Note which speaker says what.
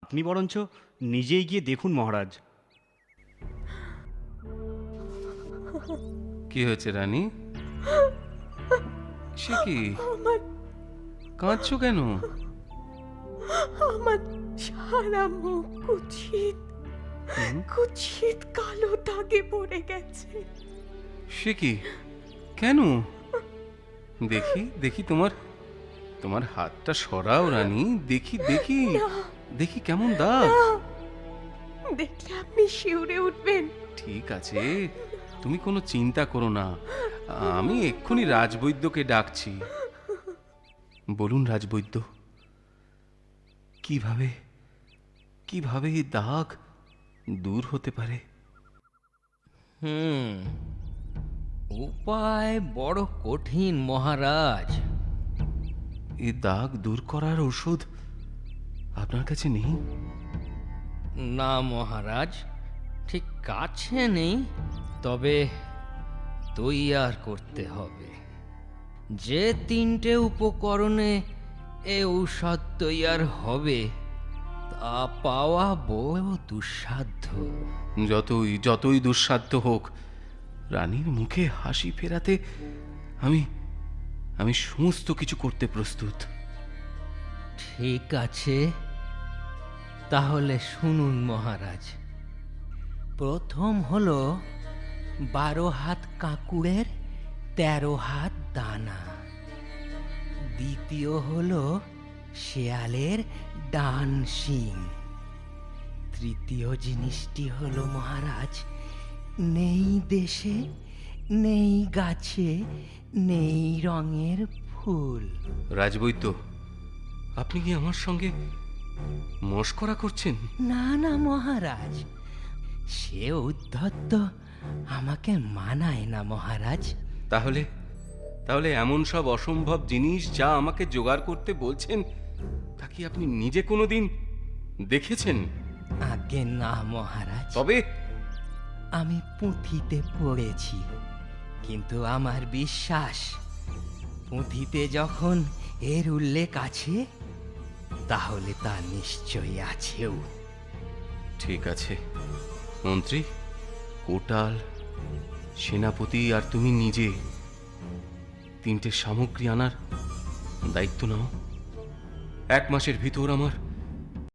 Speaker 1: আপনি বরঞ্চ নিজেই গিয়ে দেখুন মহারাজ।
Speaker 2: কি হয়েছে রানী? সে কি,
Speaker 3: আমার
Speaker 2: কাঁদছো কেন?
Speaker 3: আমার সারা মুখ কুৎসিত
Speaker 2: হুম,
Speaker 3: কুৎসিত কালো দাগে পড়ে গেছে।
Speaker 2: সে কি, কেন? দেখি দেখি, তোমার তোমার হাতটা সরাও রানী, দেখি দেখি দেখি কেমন দাগ।
Speaker 3: না, দেখলে আপনি শিউরে উঠবেন।
Speaker 2: ঠিক আছে, তুমি কোনো চিন্তা করো না, আমি এক্ষুনি রাজবৈদ্যকে ডাকছি। বলুন রাজবৈদ্য, কিভাবে কিভাবে এই দাগ দূর হতে পারে?
Speaker 4: উপায় বড় কঠিন মহারাজ।
Speaker 2: এই দাগ দূর করার ওষুধ আপনার কাছে নেই?
Speaker 4: না মহারাজ, ঠিক কাছে নেই, তবে তৈয়ার করতে হবে। যে তিনটে উপকরণে এ ঔষধ তৈয়ার হবে তা পাওয়া বড় দুঃসাধ্য।
Speaker 2: যতই যতই দুঃসাধ্য হোক, রানীর মুখে হাসি ফেরাতে আমি আমি সমস্ত কিছু করতে প্রস্তুত।
Speaker 4: ঠিক আছে, তাহলে শুনুন মহারাজ। প্রথম হলো 12 হাত কাঁকুড়ের 13 হাত দানা। দ্বিতীয় হলো শেয়ালের ডান শিং। তৃতীয় জিনিসটি হলো মহারাজ, নেই দেশে, নেই গাছে, নেই রঙের ফুল।
Speaker 2: রাজবৈদ্য, আপনি কি আমার সঙ্গে মশকরা করছেন?
Speaker 4: না না মহারাজ, সে উদ্ধত্ত আমাকে মানায় না মহারাজ।
Speaker 2: তাহলে তাহলে এমন সব অসম্ভব জিনিস যা আমাকে জোগাড় করতে বলছেন, তা কি আপনি নিজে কোনোদিন দেখেছেন?
Speaker 4: আজ্ঞে না মহারাজ,
Speaker 2: তবে
Speaker 4: আমি পুঁথিতে পড়েছি, কিন্তু আমার বিশ্বাস পুঁথিতে যখন এর উল্লেখ আছে তাহলে তা নিশ্চয়ই আছেও।
Speaker 2: ঠিক আছে মন্ত্রী, কোটাল, সেনাপতি আর তুমি নিজে তিনটে সামগ্রী আনার দায়িত্ব নাও। 1 মাসের ভিতর আমার